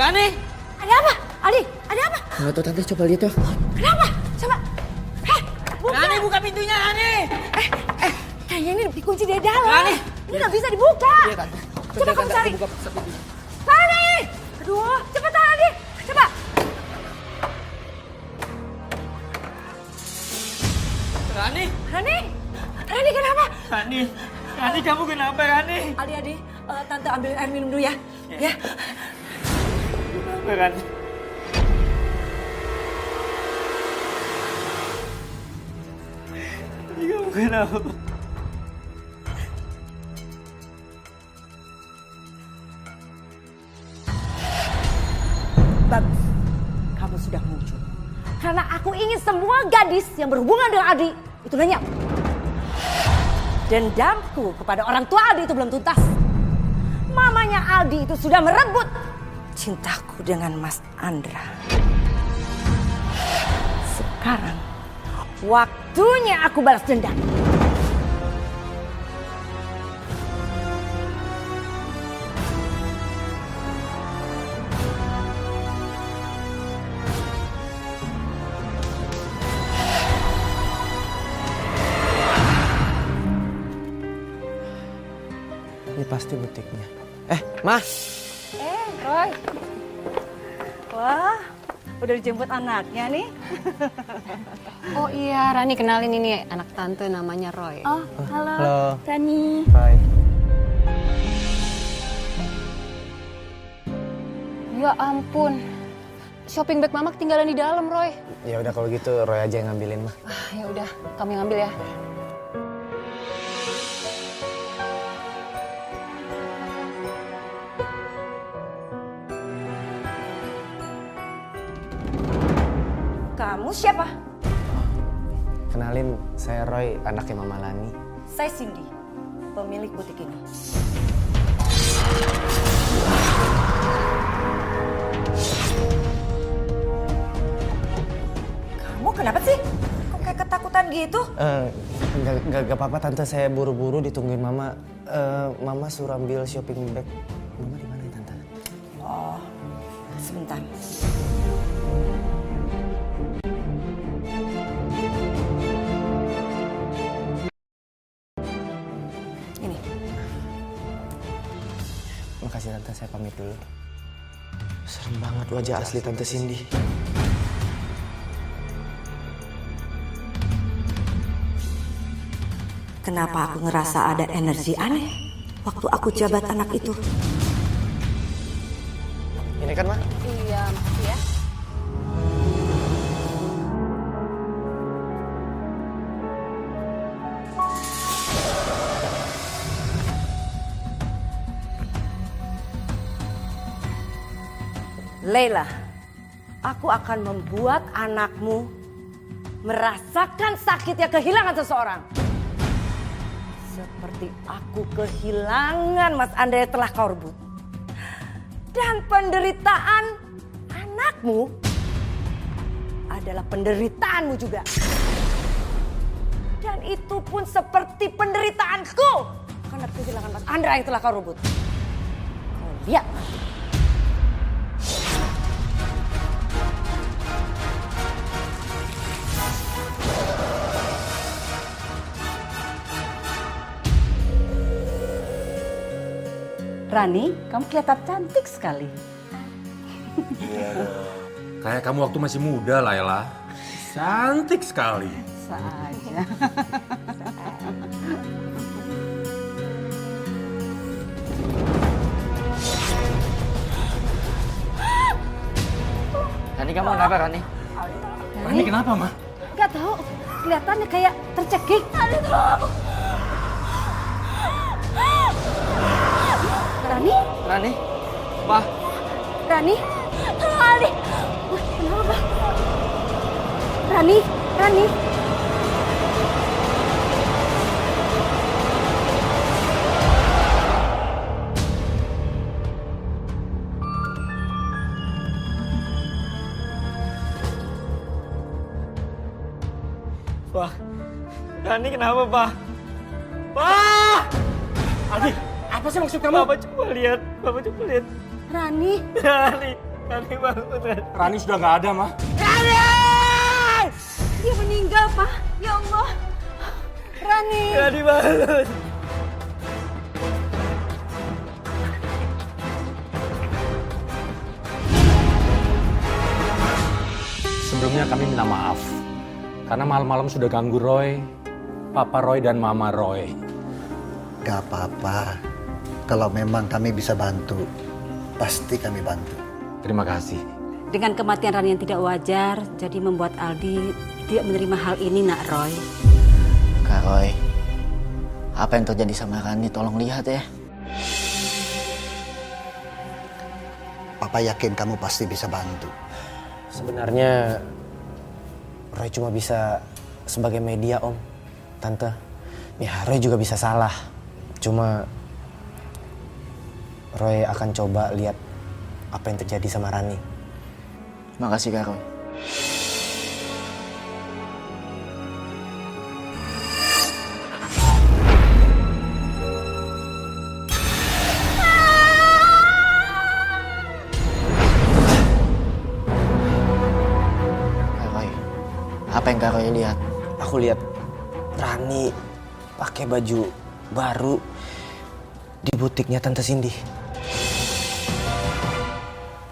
Rani! Ada apa? Aldi, ada apa? Nggak tahu tante, coba lihat ya. Kenapa? Coba. Buka. Rani, buka pintunya, Rani! Kayaknya ini dikunci dari dalam. Rani! Ini nggak bisa dibuka. Iya tante. Coba kamu cari. Buka satu. Rani! Aduh, cepetan Aldi. Coba. Rani! Rani? Rani kenapa? Rani! Rani, kamu kenapa, Rani? Aldi, Tante ambil air minum dulu ya. Ya. Rani. Rani, kamu kenapa? Bagus. Kamu sudah muncul. Karena aku ingin semua gadis yang berhubungan dengan Aldi itu lenyap. Dendamku kepada orang tua Aldi itu belum tuntas. Mamanya Aldi itu sudah merebut cintaku dengan Mas Andra. Sekarang waktunya aku balas dendam. Ini pasti butiknya. Ma. Roy. Wah, udah dijemput anaknya nih. Oh iya, Rani kenalin ini anak tante namanya Roy. Oh, halo. Halo. Rani. Hai. Ya ampun, shopping bag mama ketinggalan di dalam, Roy. Ya udah kalau gitu Roy aja yang ngambilin, Ma. Ya udah, kamu yang ambil ya. Kamu siapa? Kenalin, saya Roy, anaknya Mama Lani. Saya Cindy, pemilik butik ini. Kamu kenapa sih? Kok kayak ketakutan gitu? Nggak apa-apa tante, saya buru-buru ditungguin Mama. Mama suruh ambil shopping bag. Mama di mana ya tante? Oh, sebentar. Ini. Makasih tante, saya pamit dulu. Serem banget wajah asli tante Cindy. Kenapa aku ngerasa ada energi aneh waktu aku jabat anak itu? Ini kan, Ma? Iya, makasih ya. Leila, aku akan membuat anakmu merasakan sakitnya kehilangan seseorang. Seperti aku kehilangan Mas Andra yang telah kau rebut. Dan penderitaan anakmu adalah penderitaanmu juga. Dan itu pun seperti penderitaanku karena kehilangan Mas Andra yang telah kau rebut. Kau lihat. Rani, kamu kelihatan cantik sekali. Kayak kamu waktu masih muda, Laila. Cantik sekali. Saja. Rani, kamu kenapa, Rani? Rani kenapa, Ma? Gak tahu, kelihatannya kayak tercekik. Rani? Rani? Pa? Rani? Ali. Kenapa? Rani? Rani? Pa? Rani kenapa, Pa? Pa! Adi, apa sih maksud kamu? Bapak coba lihat. Bapak coba lihat. Rani? Rani. Rani bangun, Rani. Rani sudah nggak ada, mah. Dia meninggal, Pak. Ya Allah. Rani. Rani bangun. Sebelumnya kami minta maaf. Karena malam-malam sudah ganggu Roy, Papa Roy dan Mama Roy. Gak apa-apa. Kalau memang kami bisa bantu, pasti kami bantu. Terima kasih. Dengan kematian Rani yang tidak wajar, jadi membuat Aldi tidak menerima hal ini, Nak Roy. Kak Roy, apa yang terjadi sama Rani tolong lihat ya. Papa yakin kamu pasti bisa bantu. Sebenarnya Roy cuma bisa sebagai media, Om. Tante, ya Roy juga bisa salah. Cuma Roy akan coba lihat apa yang terjadi sama Rani. Makasih Kak Roy. Kak Roy, apa yang Kak Roy lihat? Aku lihat Rani pakai baju baru di butiknya Tante Cindy.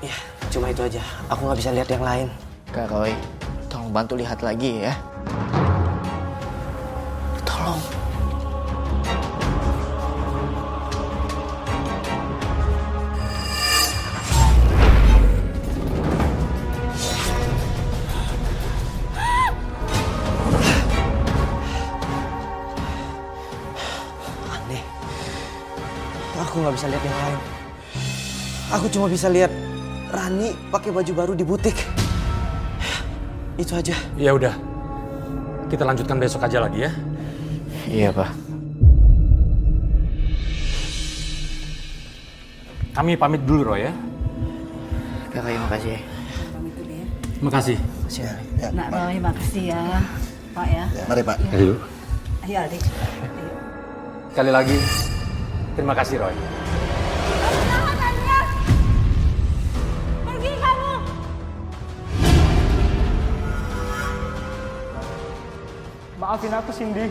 Ya, cuma itu aja. Aku nggak bisa lihat yang lain. Kak Roy, tolong bantu lihat lagi ya. Tolong. Aneh. Aku nggak bisa lihat yang lain. Aku cuma bisa lihat Rani pakai baju baru di butik. Itu aja. Ya udah, kita lanjutkan besok aja lagi ya. Iya, Pak. Kami pamit dulu, Roy ya. Kak Roy, makasih. Makasih. Ya, Nak Roy, makasih ya, Pak ya. ya, mari Pak. Ayo. Ayo Aldi. Sekali lagi, terima kasih Roy. Pergi kamu. Maafin aku, Cindy.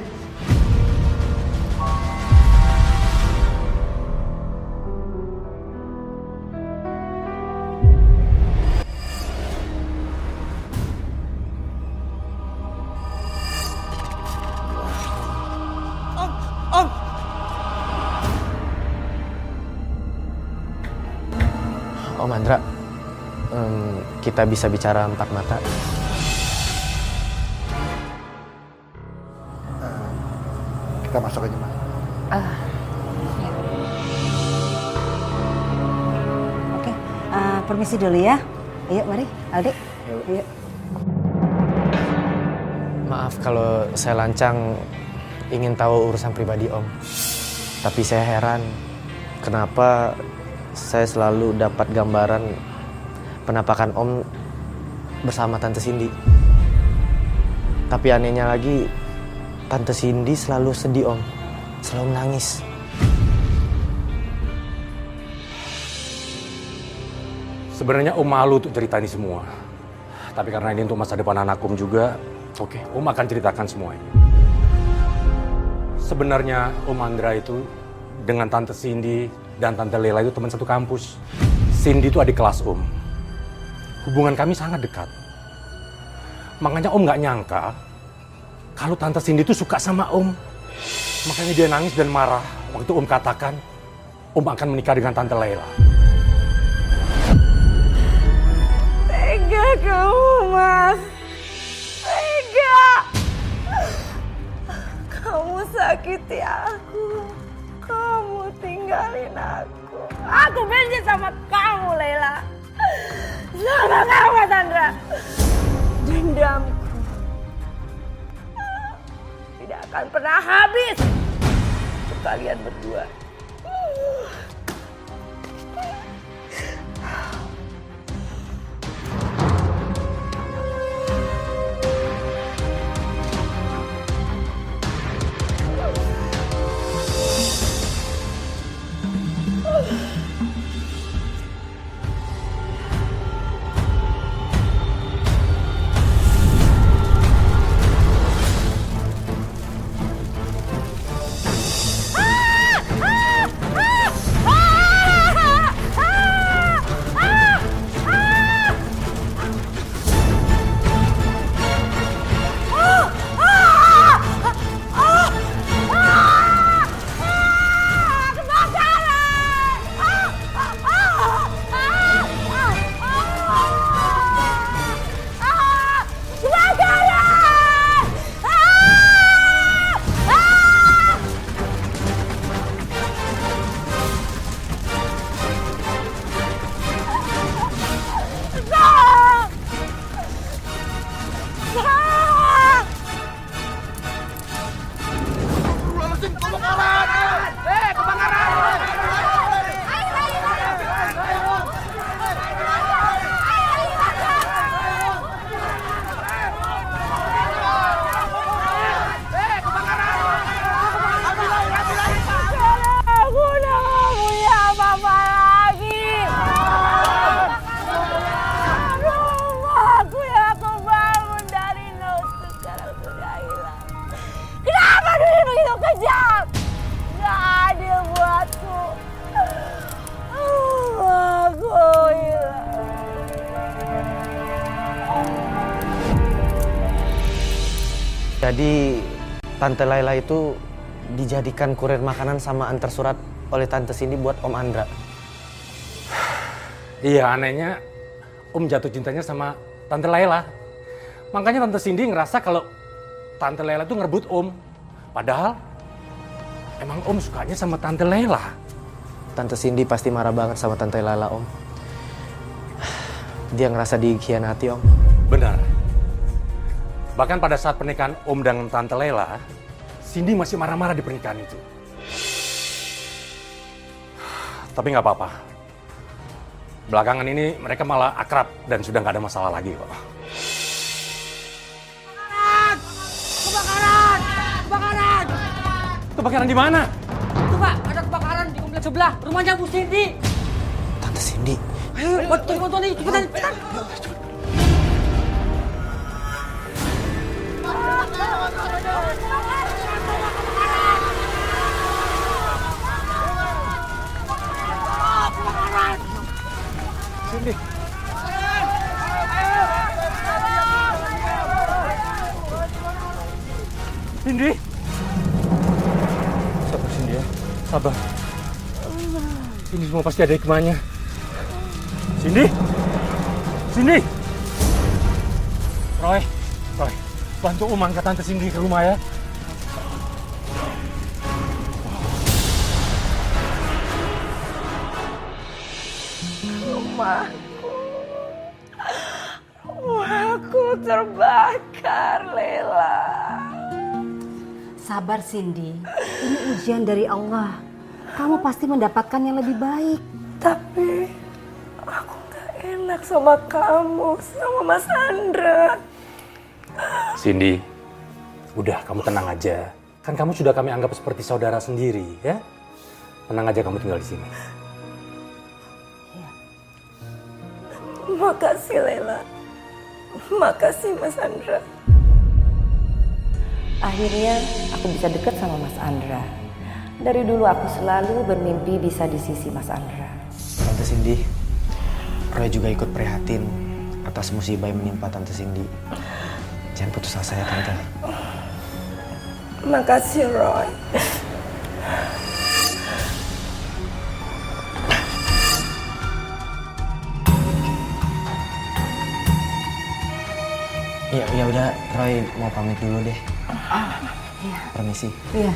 Om Andra, kita bisa bicara empat mata. Kita masuk aja, Pak. Oke, permisi dulu ya. Ayo, mari, Aldi. Ayo. Maaf kalau saya lancang ingin tahu urusan pribadi Om. Tapi saya heran kenapa saya selalu dapat gambaran penampakan Om bersama Tante Cindy. Tapi anehnya lagi, Tante Cindy selalu sedih Om, selalu menangis. Sebenarnya Om malu untuk cerita ini semua. Tapi karena ini untuk masa depan anak Om juga, oke, Om akan ceritakan semuanya. Sebenarnya Om Andra itu dengan Tante Cindy dan Tante Lela itu teman satu kampus. Cindy itu adik kelas Om. Hubungan kami sangat dekat. Makanya Om nggak nyangka kalau Tante Cindy itu suka sama Om. Makanya dia nangis dan marah waktu Om katakan Om akan menikah dengan Tante Lela. Tega kamu, Mas. Tega. Kamu sakiti aku. Kamu tinggalin aku. Aku benci sama kamu, Lela. Sama kamu, Sandra. Dendamku tidak akan pernah habis untuk kalian berdua. Jadi Tante Laila itu dijadikan kurir makanan sama antar surat oleh Tante Cindy buat Om Andra. Iya, anehnya Om jatuh cintanya sama Tante Laila. Makanya Tante Cindy ngerasa kalau Tante Laila tuh ngerebut Om. Padahal emang Om sukanya sama Tante Laila. Tante Cindy pasti marah banget sama Tante Laila, Om. Dia ngerasa dikhianati, Om. Benar. Bahkan pada saat pernikahan Om dengan Tante Laila, Cindy masih marah-marah di pernikahan itu. Tapi nggak apa-apa. Belakangan ini mereka malah akrab dan sudah nggak ada masalah lagi kok. Kebakaran! Kebakaran! Kebakaran di mana? Itu Pak, ada kebakaran di kompleks sebelah. Rumahnya Bu Cindy. Tante Cindy. Ayo, bantu nih, cepetan, cepetan. Cindy. Cindy. Sabar Cindy ya, sabar. Ini semua pasti ada hikmahnya. Cindy. Cindy. Roy, bantu Om angkat Tante Cindy ke rumah ya. Rumahku terbakar, Lela. Sabar Cindy, ini ujian dari Allah. Kamu pasti mendapatkan yang lebih baik. Tapi aku gak enak sama kamu, sama Mas Andra. Cindy, udah kamu tenang aja. Kan kamu sudah kami anggap seperti saudara sendiri, ya. Tenang aja, kamu tinggal di sini. Makasih, Lela. Makasih, Mas Andra. Akhirnya aku bisa dekat sama Mas Andra. Dari dulu aku selalu bermimpi bisa di sisi Mas Andra. Tante Cindy, Roy juga ikut prihatin atas musibah yang menimpa Tante Cindy. Jangan putus asa ya, Tante. Makasih, Roy. Ya udah, Roy mau pamit dulu deh. Iya. Permisi. Iya.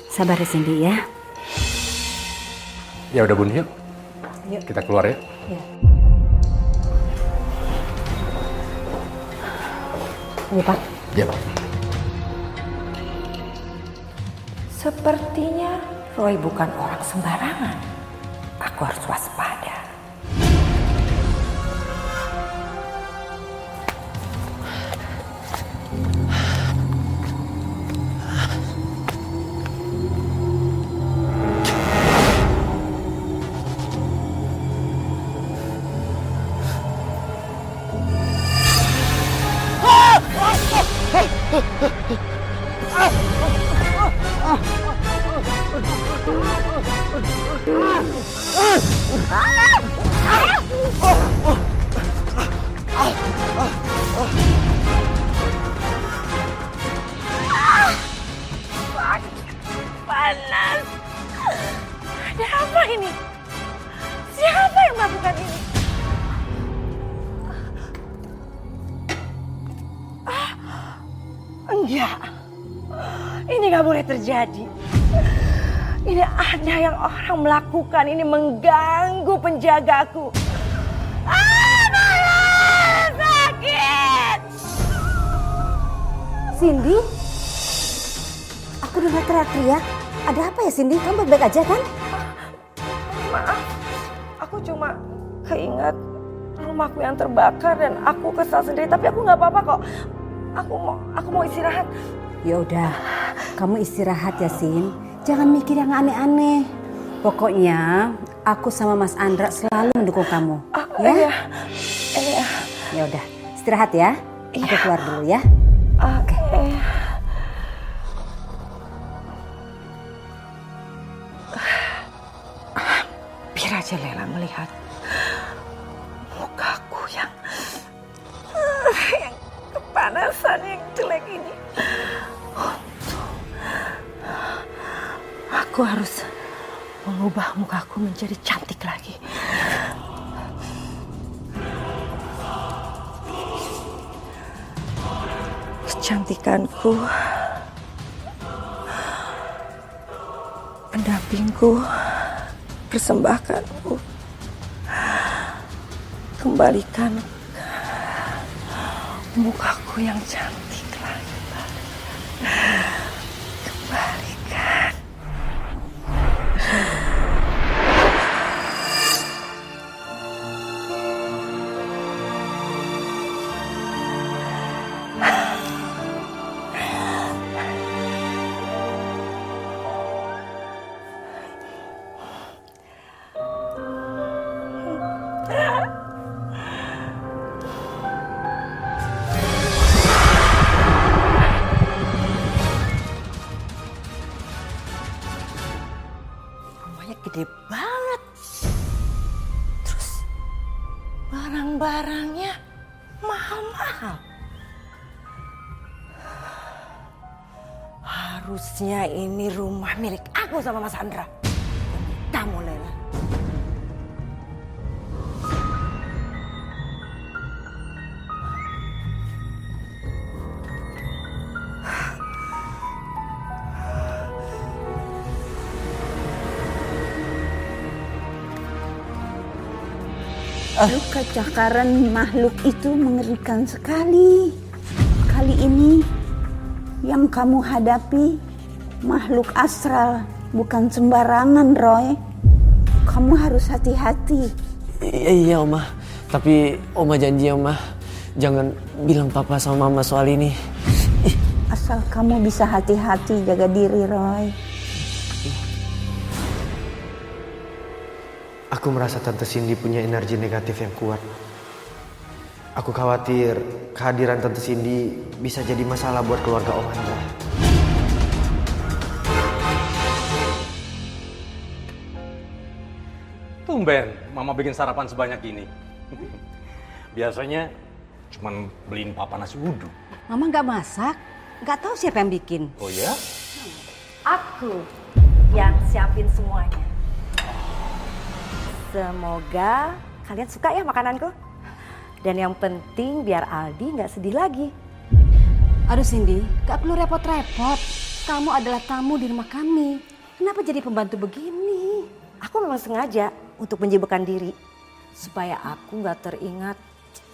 Sabar ya Cindy ya. Ya udah Bun, yuk. Kita keluar ya. Ini Pak. Ya Pak. Sepertinya Roy bukan orang sembarangan. Aku harus waspada. Panas. Ada apa ini? Siapa yang melakukan ini? Enggak. Ini nggak boleh terjadi. Ini ada yang orang melakukan. Ini mengganggu penjagaku. Panas! Sakit! Cindy? Aku dengar teriak-teriak. Ada apa ya Cindy? Kamu baik-baik aja kan? Maaf, aku cuma keinget rumahku yang terbakar dan aku kesal sendiri. Tapi aku nggak apa-apa kok. Aku mau istirahat. Ya udah, kamu istirahat ya Sin. Jangan mikir yang aneh-aneh. Pokoknya aku sama Mas Andra selalu mendukung kamu. Ya? Iya. Ya udah, istirahat ya. Aku keluar dulu ya. Oke. Biar aja Lela melihat mukaku yang Aku harus mengubah mukaku menjadi cantik lagi. Kecantikanku, pendampingku, persembahkanku. Kembalikan mukaku yang cantik lagi. Kembalikan. Rumahnya gede banget. Terus barang-barangnya mahal-mahal. Harusnya ini rumah milik aku sama Mas Andra. Kamu, Lela. Luka cakaran makhluk itu mengerikan sekali. Kali ini yang kamu hadapi makhluk astral, bukan sembarangan, Roy. Kamu harus hati-hati. Iya Oma, tapi Oma janji Oma, jangan bilang Papa sama Mama soal ini. Asal kamu bisa hati-hati, jaga diri, Roy. Aku merasa Tante Cindy punya energi negatif yang kuat. Aku khawatir kehadiran Tante Cindy bisa jadi masalah buat keluarga Om Andra. Tumben, Mama bikin sarapan sebanyak ini. Biasanya cuman beliin Papa nasi uduk. Mama nggak masak, nggak tahu siapa yang bikin. Oh ya? Aku yang siapin semuanya. Semoga kalian suka ya makananku. Dan yang penting biar Aldi nggak sedih lagi. Aduh Cindy, nggak perlu repot-repot. Kamu adalah tamu di rumah kami. Kenapa jadi pembantu begini? Aku memang sengaja untuk menyibukkan diri. Supaya aku nggak teringat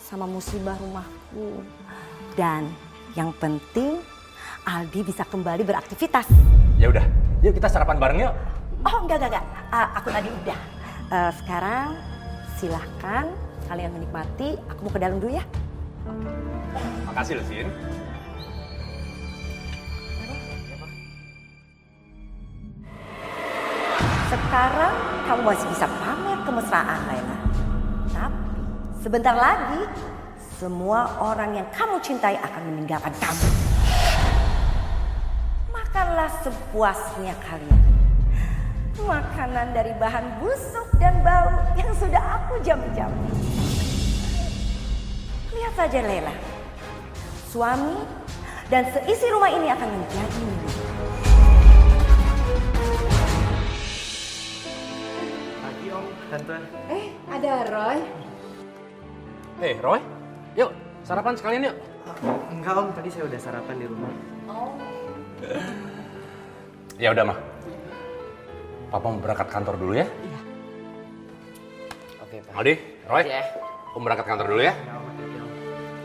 sama musibah rumahku. Dan yang penting Aldi bisa kembali beraktivitas. Ya udah, yuk kita sarapan bareng yuk. Oh enggak. Aku tadi udah. Sekarang silahkan kalian menikmati. Aku mau ke dalam dulu ya. Makasih loh, Sin. Sekarang kamu masih bisa pamer kemesraan, Laila. Tapi sebentar lagi semua orang yang kamu cintai akan meninggalkan kamu. Makanlah sepuasnya kalian. Makanan dari bahan busuk dan bau yang sudah aku jamin-jamin. Lihat saja Lela. Suami dan seisi rumah ini akan menjadi milik. Pagi Om, Tante. Ada Roy. Roy, yuk sarapan sekalian yuk. Enggak Om, tadi saya udah sarapan di rumah. Ya udah mah. Papa mau berangkat kantor dulu ya. Iya. Oke Pak. Aldi, Roy, Ya. Om berangkat kantor dulu ya.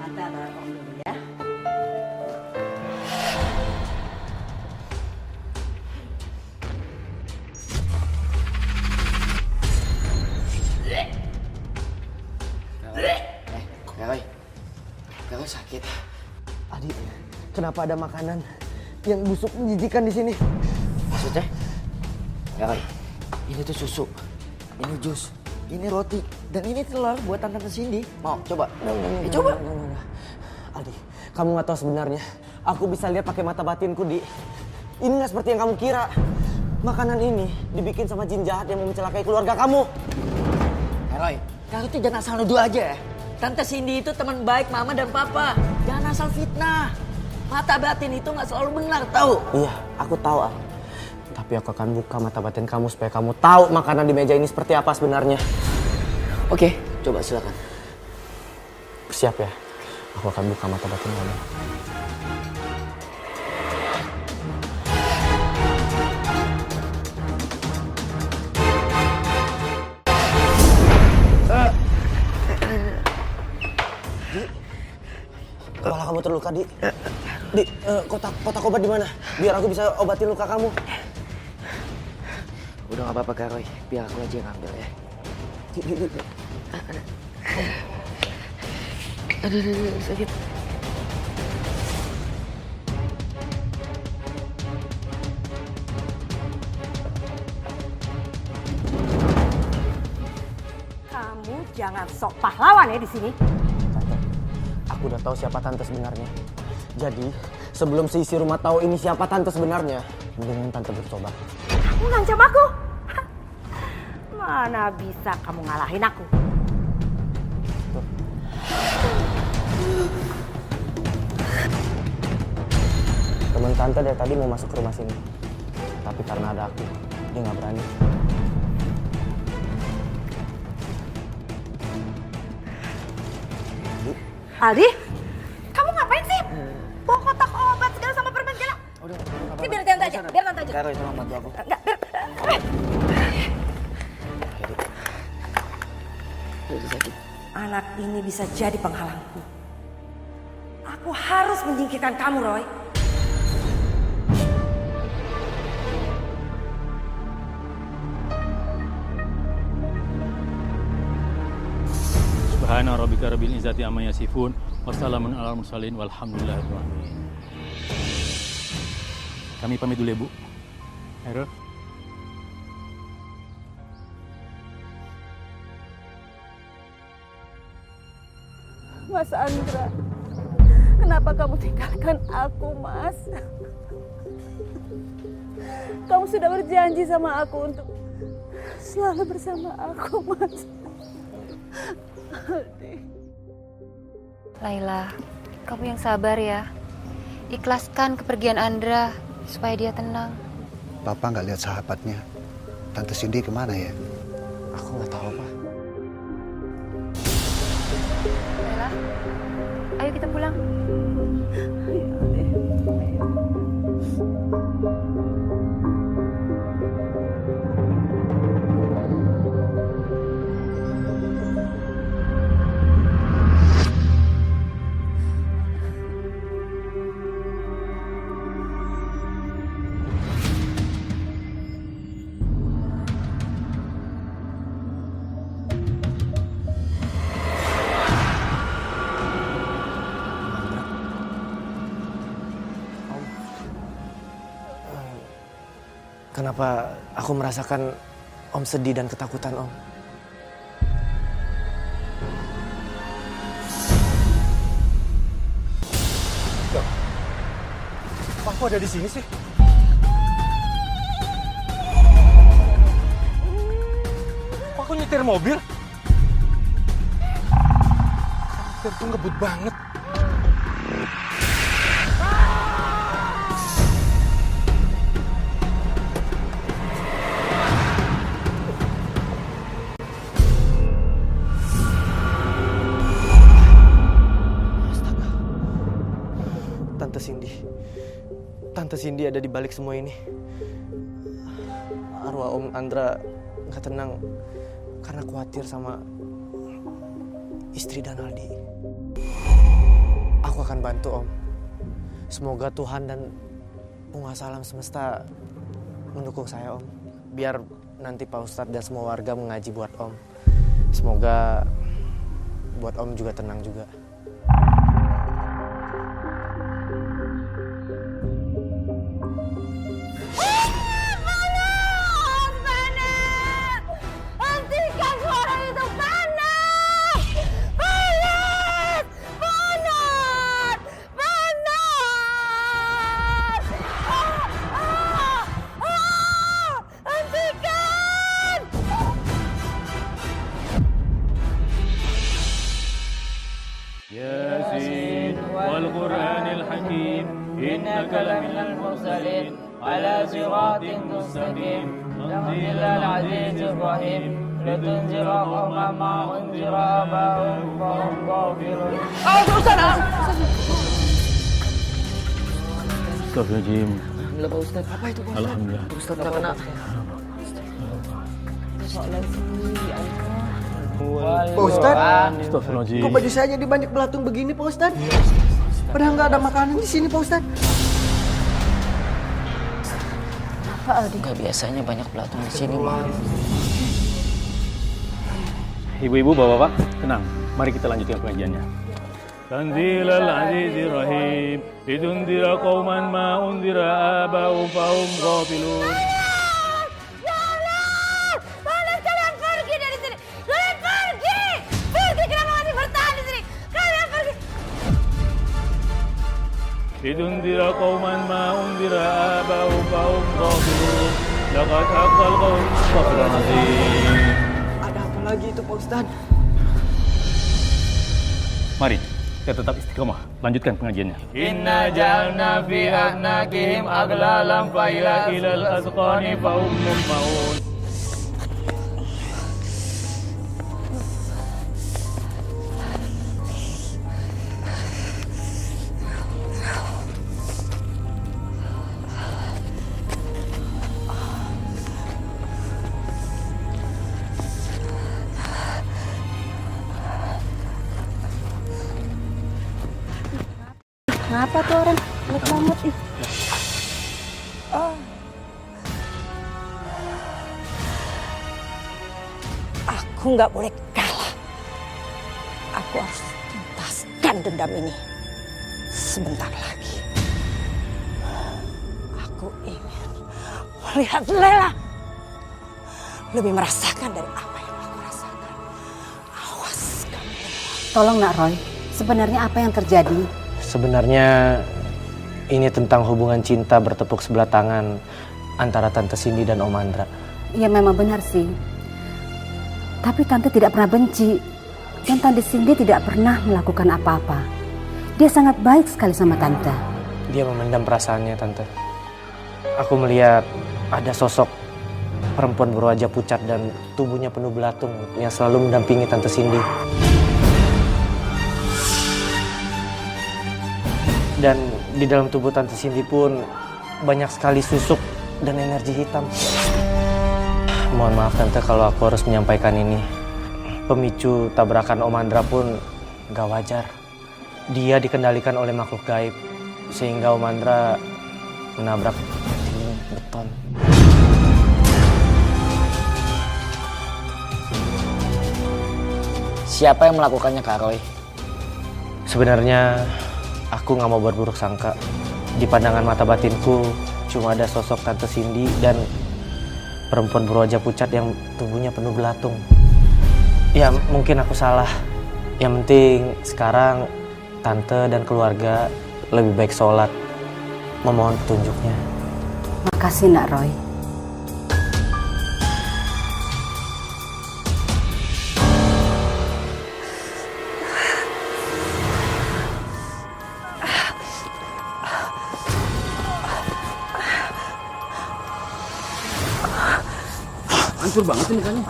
Tante bareng Om dulu ya. Roy sakit. Adi, kenapa ada makanan yang busuk menjijikan di sini? Maksudnya? Ya Roy, ini tuh susu, ini jus, ini roti, dan ini telur buat Tante Cindy. Mau coba? Coba. Aldi, kamu nggak tahu sebenarnya. Aku bisa lihat pakai mata batinku, Di. Ini nggak seperti yang kamu kira. Makanan ini dibikin sama jin jahat yang mau mencelakai keluarga kamu. Roy, kamu tuh jangan asal nuduh aja ya. Tante Cindy itu teman baik Mama dan Papa. Jangan asal fitnah. Mata batin itu nggak selalu benar, tahu? Iya, aku tahu, Al. Tapi aku akan buka mata batin kamu supaya kamu tahu makanan di meja ini seperti apa sebenarnya. Oke, coba silakan. Siap ya? Aku akan buka mata batin kamu. Kepala kamu terluka, Di. Di, kotak obat di mana? Biar aku bisa obatin luka kamu. Udah gak apa-apa Kak Roy, biar aku aja yang ambil ya. Di. Aduh, sakit. Kamu jangan sok pahlawan ya di sini. Tante, aku udah tahu siapa tante sebenarnya. Jadi, sebelum seisi rumah tahu ini siapa tante sebenarnya, mendingan tante bertobat. Kamu ngancam aku? Hah? Mana bisa kamu ngalahin aku? Temen tante dari tadi mau masuk ke rumah sini. Tapi karena ada aku, dia nggak berani. Aldi, kamu ngapain sih? Bawa kotak obat segala sama perban segala. Ini biar tante aja, biar tante aja. Kak Roy, tolong bantu aku. Enggak, biar. Sakit. Anak ini bisa jadi penghalangku. Aku harus menyingkirkan kamu, Roy. Subhana rabbika rabbil izzati amma yasifun wa salamun alal mursalin walhamdulillahirabbil alamin. Kami pamit dulu ya, Bu. Error. Mas Andra, kenapa kamu tinggalkan aku, Mas? Kamu sudah berjanji sama aku untuk selalu bersama aku, Mas. Laila, kamu yang sabar ya. Ikhlaskan kepergian Andra supaya dia tenang. Papa nggak lihat sahabatnya. Tante Cindy kemana ya? Aku nggak tahu, Pak. Laila, ayo kita pulang. Kenapa aku merasakan Om sedih dan ketakutan, Om? Loh, Pak kok ada di sini sih? Pak kok nyetir mobil? Nyetir tuh ngebut banget. Tante Cindy ada di balik semua ini. Arwah Om Andra nggak tenang karena khawatir sama istri dan Aldi. Aku akan bantu, Om. Semoga Tuhan dan penguasa alam semesta mendukung saya, Om. Biar nanti Pak Ustadz dan semua warga mengaji buat Om. Semoga buat Om juga tenang juga. على صراط مستقيم تنزيل العزيز الرحيم لتنذر قوما ما أنذر آباؤهم فهم غافلون. Astagfirullahaladzim. Alhamdulillah Pak Ustadz. Apa itu Pak Ustadz? Alhamdulillah. Pak Ustadz nggak kena. Pak Ustadz, Astagfirullahaladzim. kok baju saya jadi banyak belatung begini Pak Ustadz? Padahal nggak ada makanan di sini Pak Ustadz. Nggak biasanya banyak belatung di sini Pak. Ibu-ibu, bapak-bapak, tenang. Mari kita lanjutkan pengajiannya. Tanzilal Azizir Rahim litunzira qauman ma unzira aba'uhum fahum ghafilun. Kalian pergi dari sini. Kalian pergi. Pergi, kenapa masih bertahan di sini? Kalian pergi. litunzira qauman ma unzira aba'uhum fahum ghafilun. Laqad haqqal qawl. Astagfirullahaladzim. Ada apa lagi itu Pak Ustadz? Mari, kita tetap istiqomah. Lanjutkan pengajiannya. Inna ja'alna fi a'naqihim aglalan fa ilal azqani fahum muqmaun. Kenapa tuh orang jelek banget ih? Aku nggak boleh kalah. Aku harus tuntaskan dendam ini. Sebentar lagi. Aku ingin melihat Lela lebih merasakan dari apa yang aku rasakan. Awas kamu. Tolong Nak Roy, sebenarnya apa yang terjadi? Sebenarnya ini tentang hubungan cinta bertepuk sebelah tangan antara Tante Cindy dan Om Andra. Ya memang benar sih. Tapi Tante tidak pernah benci. Dan Tante Cindy tidak pernah melakukan apa-apa. Dia sangat baik sekali sama Tante. Dia memendam perasaannya, Tante. Aku melihat ada sosok perempuan berwajah pucat dan tubuhnya penuh belatung yang selalu mendampingi Tante Cindy. Dan di dalam tubuh Tante Cindy pun banyak sekali susuk dan energi hitam. Mohon maaf Tante kalau aku harus menyampaikan ini. Pemicu tabrakan Om Andra pun gak wajar. Dia dikendalikan oleh makhluk gaib sehingga Om Andra menabrak dinding beton. Siapa yang melakukannya Kak Roy? Sebenarnya aku gak mau berburuk sangka. Di pandangan mata batinku cuma ada sosok Tante Cindy dan perempuan berwajah pucat yang tubuhnya penuh belatung. Ya mungkin aku salah. Yang penting sekarang Tante dan keluarga lebih baik sholat. Memohon petunjuknya. Makasih Nak Roy. Hancur banget ini mukanya.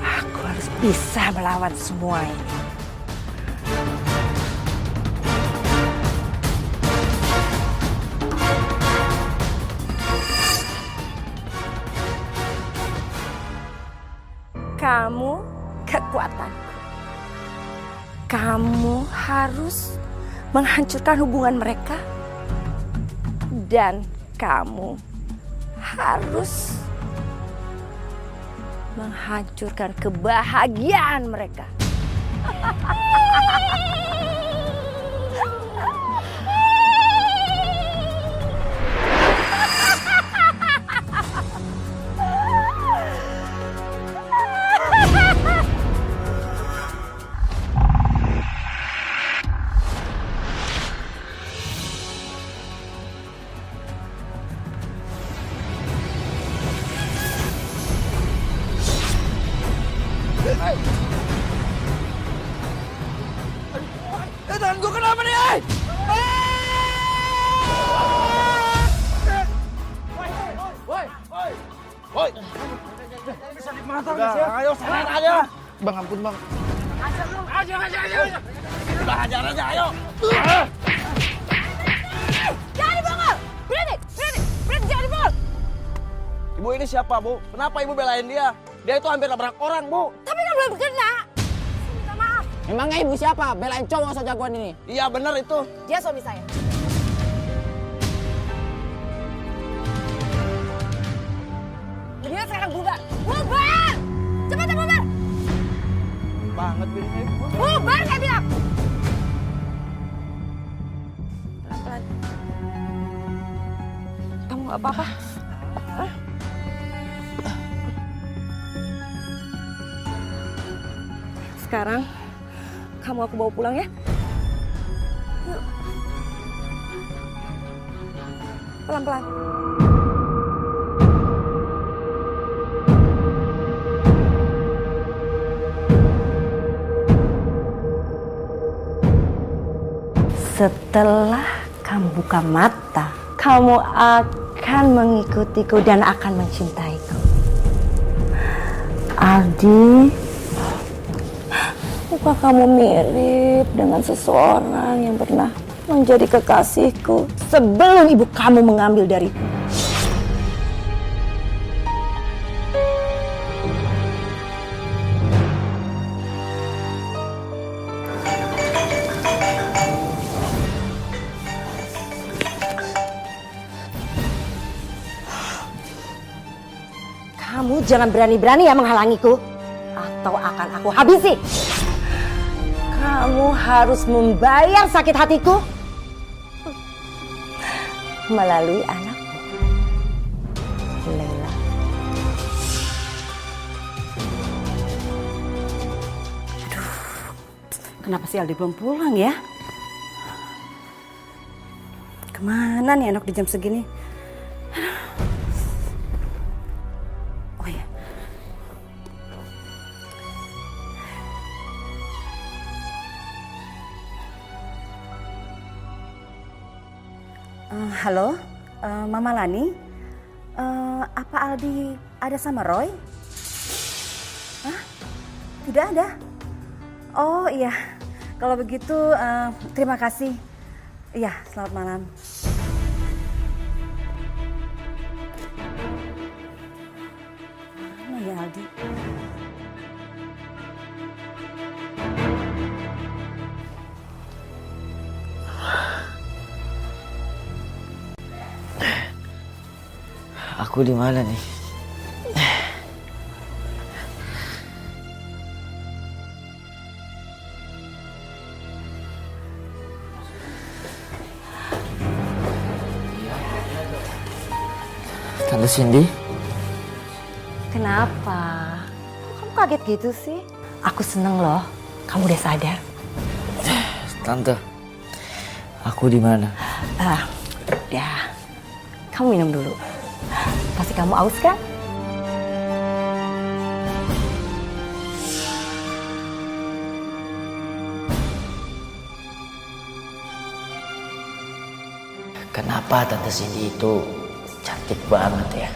Aku harus bisa melawan semua ini. Kamu kekuatanku. Kamu harus menghancurkan hubungan mereka. Dan kamu harus menghancurkan kebahagiaan mereka. Tangan gue kenapa nih, ay? Woi. Bisa dimata ya? Ayo seret aja. Bang, ampun bang. Aja. Udah hajar aja, ayo. Jangan dibongol! Berhenti, jangan dibongol! Ibu ini siapa, Bu? Kenapa ibu belain dia? Dia itu hampir nabrak orang, Bu. Tapi kan belum kena. Minta maaf. Emangnya ibu siapa? Belain cowok sejagoan ini. Iya, benar itu. Dia suami saya. Mendingan sekarang bubar. Bubar! Cepat bubar! Banget ini. Bubar saya bilang! Kamu nggak apa-apa? Hah? Sekarang kamu aku bawa pulang ya. Yuk. Pelan-pelan. Setelah kamu buka mata, kamu akan mengikutiku dan akan mencintaiku. Aldi, muka kamu mirip dengan seseorang yang pernah menjadi kekasihku sebelum ibu kamu mengambil dariku. Kamu jangan berani-berani ya menghalangiku, atau akan aku habisi. Kamu harus membayar sakit hatiku melalui anakmu, Leila. Aduh, kenapa si Aldi belum pulang ya? Kemana nih anak di jam segini? Oh ya. Halo, Mama Lani. Apa Aldi ada sama Roy? Hah? Tidak ada? Oh iya, kalau begitu terima kasih. Iya, selamat malam. Mana ya Aldi? Aku di mana nih? Tante Cindy? Kenapa? Kamu kaget gitu sih? Aku seneng loh, kamu udah sadar. Tante, aku di mana? Ya, kamu minum dulu. Pasti kamu aus kan? Kenapa Tante Cindy itu cantik banget ya?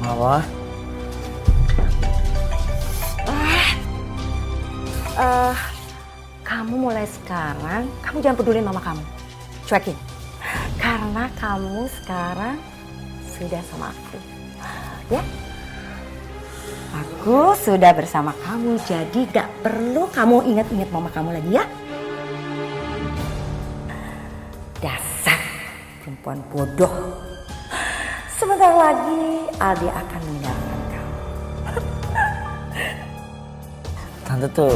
Mama? Kamu mulai sekarang, kamu jangan pedulin mama kamu. Cuekin. Karena kamu sekarang sudah sama aku. Ya? Aku sudah bersama kamu, jadi gak perlu kamu ingat-ingat mama kamu lagi ya. Dasar perempuan bodoh. Sebentar lagi Aldi akan meninggalkan kamu. Tante tuh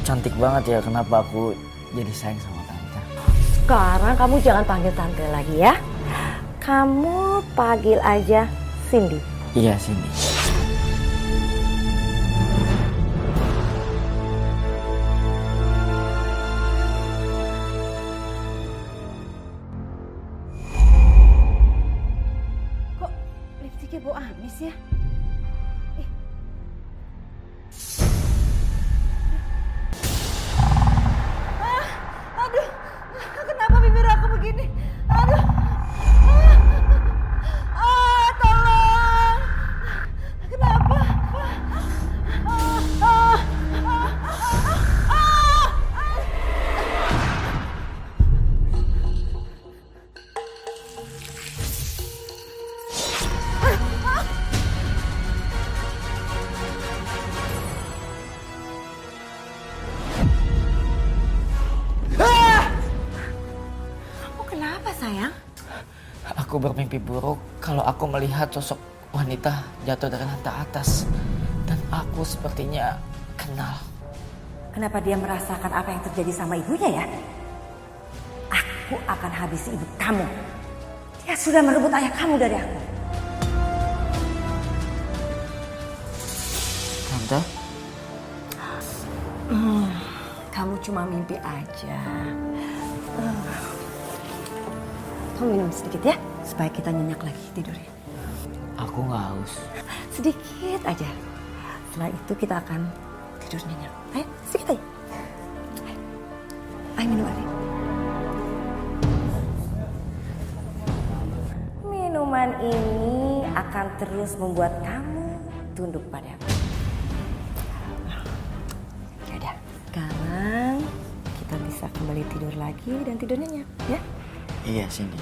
cantik banget ya, kenapa aku jadi sayang sama Tante? Sekarang kamu jangan panggil tante lagi ya. Kamu panggil aja Cindy. Iya, Cindy. Kok lipstiknya bau amis ya? sayang? Aku bermimpi buruk kalau aku melihat sosok wanita jatuh dari lantai atas. Dan aku sepertinya kenal. Kenapa dia merasakan apa yang terjadi sama ibunya ya? Aku akan habisi ibu kamu. Dia sudah merebut ayah kamu dari aku. Tante? Kamu cuma mimpi aja. Kamu minum sedikit ya, supaya kita nyenyak lagi tidurnya. Aku nggak haus. Sedikit aja. Setelah itu kita akan tidur nyenyak. Ayo, sedikit aja. Ayo minum air. Minuman ini akan terus membuat kamu tunduk padaku. Yaudah, sekarang kita bisa kembali tidur lagi dan tidur nyenyak, ya? Iya, Cindy.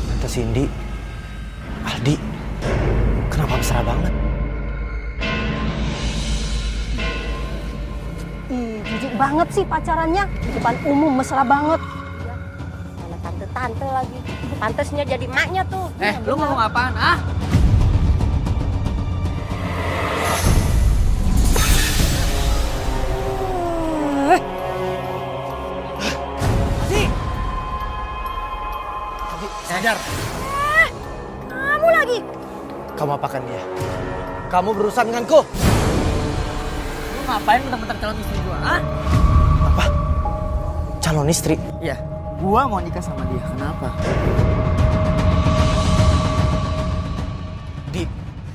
Tante Cindy, Aldi, kenapa mesra banget? Jijik banget sih pacarannya. Di depan umum mesra banget. Mana tante-tante lagi. Pantesnya jadi maknya tuh. Lu ngomong apaan, ah? Sadar. Kamu lagi. Kamu apakan dia? Kamu berurusan denganku. Lu ngapain mentang-mentang calon istri gua, ah? Apa? Calon istri? Iya, gua mau nikah sama dia. Kenapa? Di,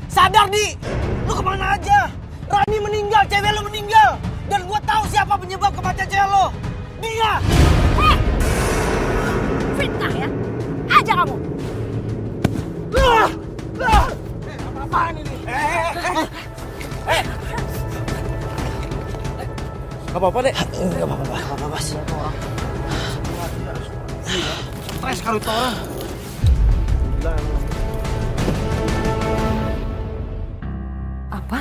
sadar Di, lu kemana aja? Rani meninggal, cewek lu meninggal. Dan gua tahu siapa penyebab kematian cewek lu. Dia! Fitnah ya. Aja kamu. Apa-apaan ini? Gak apa-apa, Dek. Gak apa-apa, Mas. Stres kali itu orang. Apa?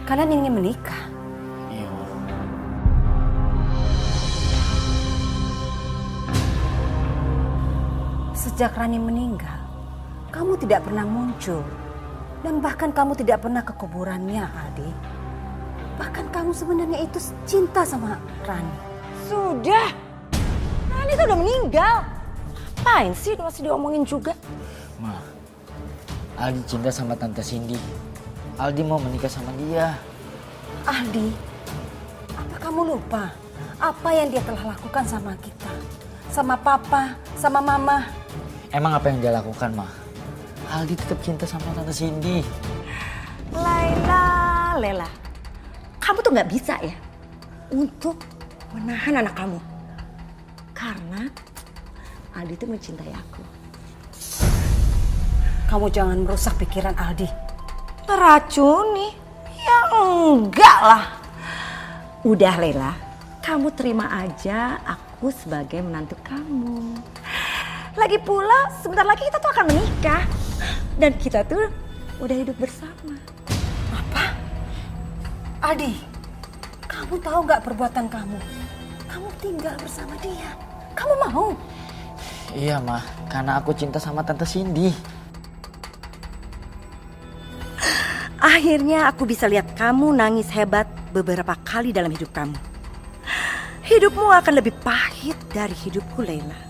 Kalian ingin menikah? Iya. Sejak Rani meninggal, kamu tidak pernah muncul. Dan bahkan kamu tidak pernah ke kuburannya, Aldi. Bahkan kamu sebenarnya itu cinta sama Rani. Sudah! Rani itu udah meninggal. Ngapain sih masih diomongin juga? Ma, Aldi cinta sama Tante Cindy. Aldi mau menikah sama dia. Aldi, apa kamu lupa apa yang dia telah lakukan sama kita? Sama papa, sama mama. Emang apa yang dia lakukan, Ma? Aldi tetap cinta sama Tante Cindy. Lela. Kamu tuh nggak bisa ya untuk menahan anak kamu. Karena Aldi itu mencintai aku. Kamu jangan merusak pikiran Aldi. Meracuni? Ya enggak lah. Udah Lela, kamu terima aja aku sebagai menantu kamu. Lagi pula sebentar lagi kita tuh akan menikah. Dan kita tuh udah hidup bersama. Apa? Aldi, kamu tahu nggak perbuatan kamu? Kamu tinggal bersama dia. Kamu mau? Iya, Ma. Karena aku cinta sama Tante Cindy. Akhirnya aku bisa lihat kamu nangis hebat beberapa kali dalam hidup kamu. Hidupmu akan lebih pahit dari hidupku, Lela.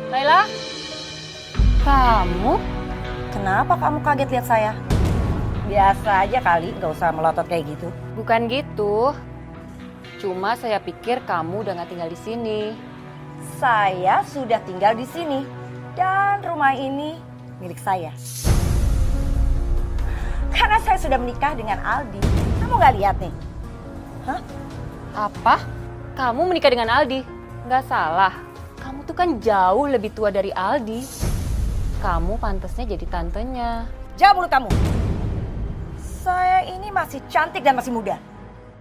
Laila? Kamu? Kenapa kamu kaget lihat saya? Biasa aja kali, gak usah melotot kayak gitu. Bukan gitu. Cuma saya pikir kamu udah gak tinggal di sini. Saya sudah tinggal di sini. Dan rumah ini milik saya. Karena saya sudah menikah dengan Aldi. Kamu gak lihat nih? Hah? Apa? Kamu menikah dengan Aldi? Gak salah. Kamu tuh kan jauh lebih tua dari Aldi. Kamu pantasnya jadi tantenya. Jawab mulut kamu. Saya ini masih cantik dan masih muda.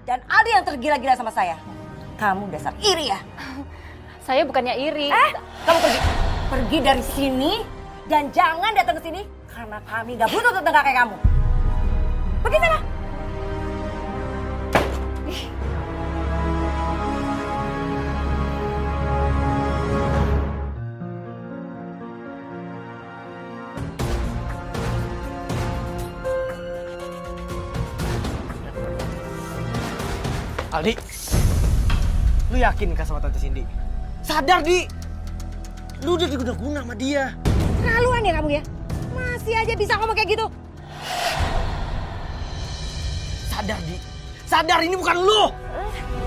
Dan Aldi yang tergila-gila sama saya. Kamu dasar iri ya? Saya bukannya iri. Kamu pergi. Pergi dari sini dan jangan datang ke sini karena kami gak butuh tetangga kayak kamu. Pergi sana. Aldi, lu yakin nikah sama Tante Cindy? Sadar, Di. Lu udah diguna-guna sama dia. Terlaluan ya kamu ya? Masih aja bisa ngomong kayak gitu. Sadar, Di. Sadar, ini bukan lu.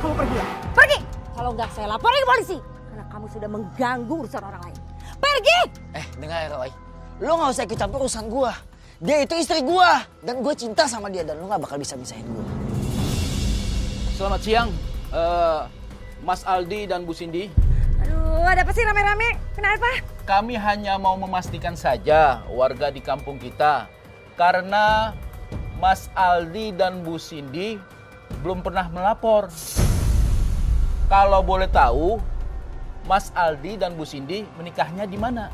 Kamu pergi ya? Pergi! Kalau nggak saya laporin ke polisi. Karena kamu sudah mengganggu urusan orang lain. Pergi! Dengar ya Roy. Lo gak usah ikut campur urusan gua. Dia itu istri gua. Dan gue cinta sama dia dan lo gak bakal bisa misahin gua. Selamat siang, Mas Aldi dan Bu Cindy. Aduh, ada apa sih rame-rame? Kenapa? Kami hanya mau memastikan saja warga di kampung kita. Karena Mas Aldi dan Bu Cindy belum pernah melapor. Kalau boleh tahu, Mas Aldi dan Bu Cindy menikahnya di mana?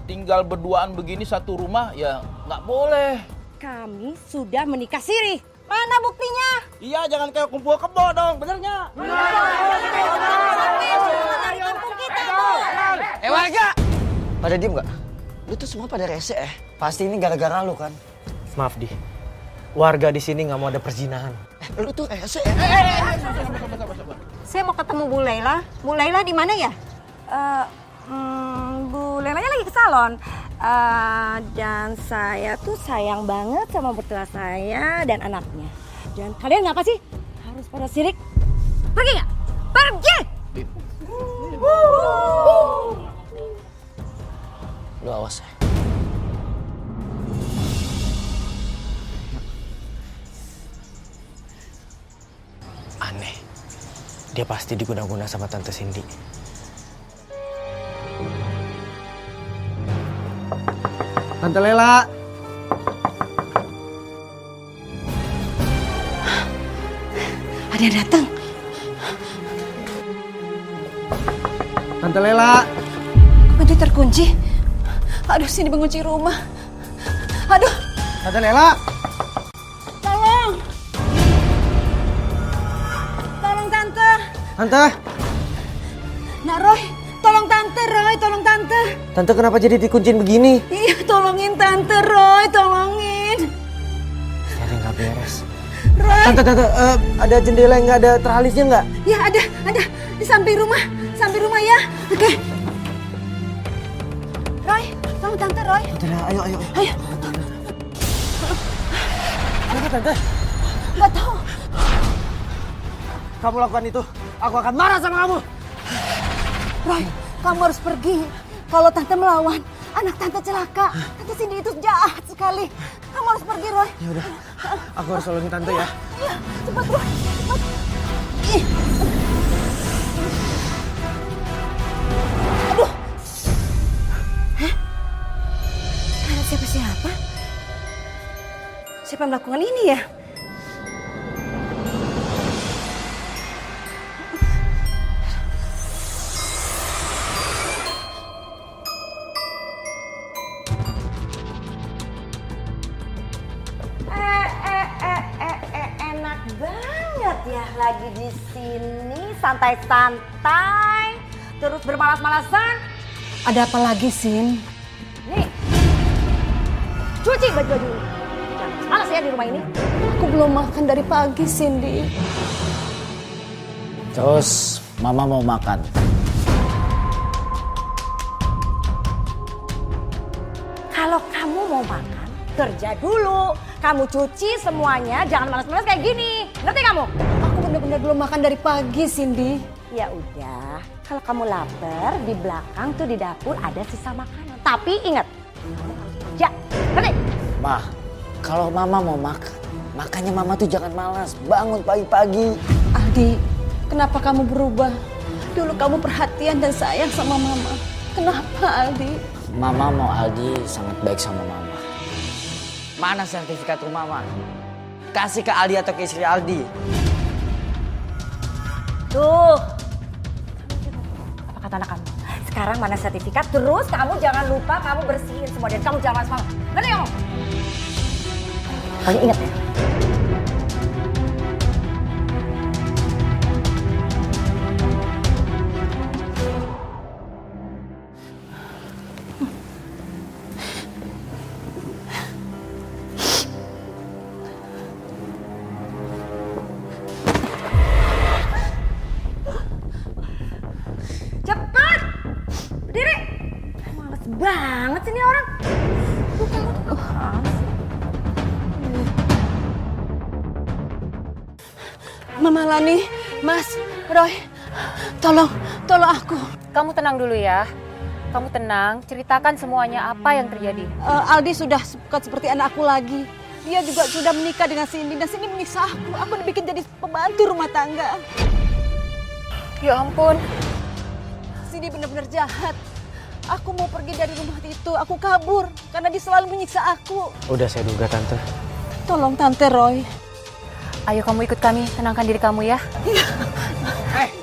Tinggal berduaan begini satu rumah ya nggak boleh. Kami sudah menikah siri. Mana buktinya? Iya, jangan kayak kumpul kebo dong, benernya. Dari kampung kita. Warga! Pada diem gak? Lu tuh semua pada rese Pasti ini gara-gara lu kan? Maaf, Di. Warga di sini nggak mau ada perzinahan. Lu tuh rese Saya mau ketemu Bu Laila. Bu Laila di mana ya? Bu Lailanya lagi ke salon. Dan saya tuh sayang banget sama mertua saya dan anaknya. Dan kalian ngapa sih harus pada sirik? Pergi nggak? Pergi! Lu awas ya. Aneh. Dia pasti diguna-guna sama Tante Cindy. Tante Lela. Ada yang datang. Tante Lela. Pintu terkunci. Aduh, sini mengunci rumah. Aduh. Tante Lela. Tolong. Tolong Tante. Tante. Nak Roy. Tolong Tante Roy. Tolong Tante. Tante kenapa jadi dikuncin begini? Iya, tolongin Tante Roy. Tolongin. Ada nggak beres. Roy. Tante, ada jendela yang nggak ada teralisnya nggak? Ya ada. Di samping rumah ya. Oke. Roy, tolong Tante Roy. Tante, ayo. Ayo. Kenapa Tante? Nggak tahu. Kamu lakukan itu, aku akan marah sama kamu. Roy, kamu harus pergi. Kalau Tante melawan, anak Tante celaka. Tante Cindy itu jahat sekali. Kamu harus pergi, Roy. Ya udah, aku harus tolongin Tante ya. Iya, cepat Roy. Cepat. Ih. Aduh. Hah? Ada siapa-siapa? Siapa yang melakukan ini ya? Enak banget ya lagi di sini santai-santai terus bermalas-malasan. Ada apa lagi, Sin? Nih, cuci baju-baju ini. Jangan malas ya di rumah ini. Aku belum makan dari pagi, Cindy. Terus Mama mau makan. Kalau kamu mau makan, kerja dulu. Kamu cuci semuanya, jangan malas-malas kayak gini. Ngerti kamu? Aku benar-benar belum makan dari pagi, Cindy. Ya udah, kalau kamu lapar, di belakang tuh di dapur ada sisa makanan. Tapi ingat, kamu harus kerja. Ngerti? Ma, kalau Mama mau makan, makanya Mama tuh jangan malas. Bangun pagi-pagi. Aldi, kenapa kamu berubah? Dulu kamu perhatian dan sayang sama Mama. Kenapa, Aldi? Mama mau Aldi sangat baik sama Mama. Mana sertifikat rumah, Ma? kasih ke Aldi atau ke istri Aldi. Tuh. Apa kata anak kamu? Sekarang mana sertifikat, terus kamu jangan lupa kamu bersihin semua dan kamu jangan semangat. Ngerti kamu? Pokoknya ingat ya. Cepat! Berdiri! Males banget sih ini orang. Mama Lani, Mas, Roy, tolong aku. Kamu tenang dulu ya. Kamu tenang, ceritakan semuanya apa yang terjadi. Aldi sudah bukan seperti anakku lagi. Dia juga sudah menikah dengan Cindy dan Cindy menyiksa aku. Aku dibikin jadi pembantu rumah tangga. Ya ampun. Cindy benar-benar jahat. Aku mau pergi dari rumah itu. Aku kabur karena dia selalu menyiksa aku. Udah saya duga Tante. Tolong Tante Roy. Ayo kamu ikut kami, tenangkan diri kamu ya.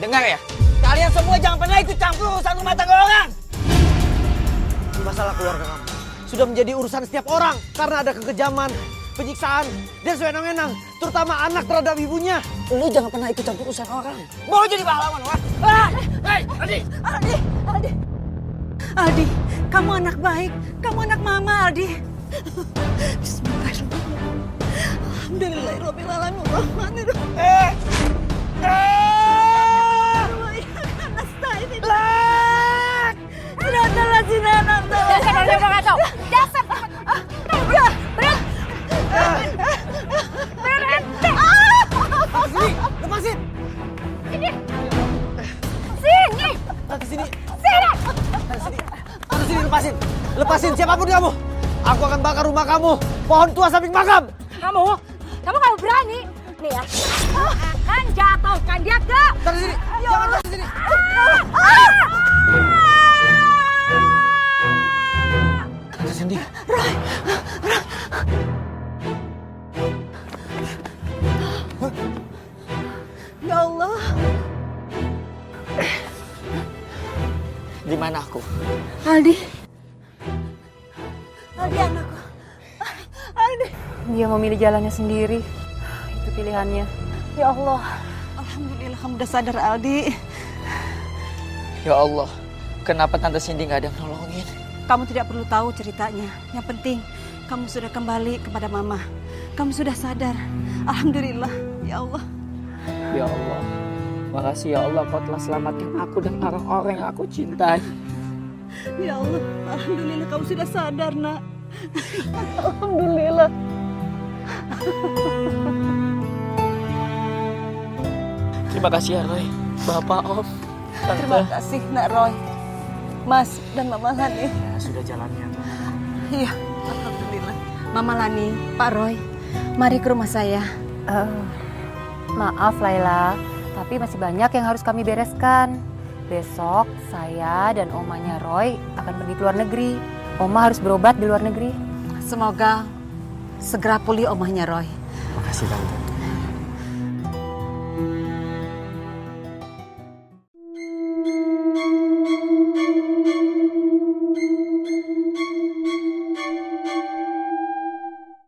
Dengar ya. Kalian semua jangan pernah ikut campur urusan rumah tangga orang. Masalah keluarga kamu sudah menjadi urusan setiap orang karena ada kekejaman, penyiksaan, dan sewenang-wenang, terutama anak terhadap ibunya. Lu jangan pernah ikut campur urusan orang. Mau jadi pahlawan, wah? Hei, Aldi, kamu anak baik. Kamu anak mama, Aldi. Bismillahirrahmanirrahim. Lepasin! Sini! Tante sini! Sini! Tante sini, lepasin! Lepasin siapapun kamu! Aku akan bakar rumah kamu! Pohon tua samping makam! Kamu berani? Nih ya. Kan jatuhkan dia ke. Tante sini! Jangan tante sini! Tante Cindy! Ya Allah. Di mana aku? Aldi. Aldi anakku. Aldi. Dia memilih jalannya sendiri. Itu pilihannya. Ya Allah. Alhamdulillah kamu udah sadar Aldi. Ya Allah, kenapa Tante Cindy nggak ada yang nolongin? Kamu tidak perlu tahu ceritanya. Yang penting kamu sudah kembali kepada mama. Kamu sudah sadar. Alhamdulillah. Ya Allah. Ya Allah, makasih ya Allah kau telah selamatkan aku dan orang-orang yang aku cintai. Ya Allah. Alhamdulillah kamu sudah sadar, Nak. Alhamdulillah. Terima kasih ya Roy, Bapak, Om, Tante. Terima kasih, Nak Roy. Mas dan Mama Lani. Ya, sudah jalannya. Iya, alhamdulillah. Mama Lani, Pak Roy, mari ke rumah saya. Maaf Laila, tapi masih banyak yang harus kami bereskan. Besok saya dan omanya Roy akan pergi ke luar negeri. Oma harus berobat di luar negeri. Semoga segera pulih omahnya Roy. Makasih Tante.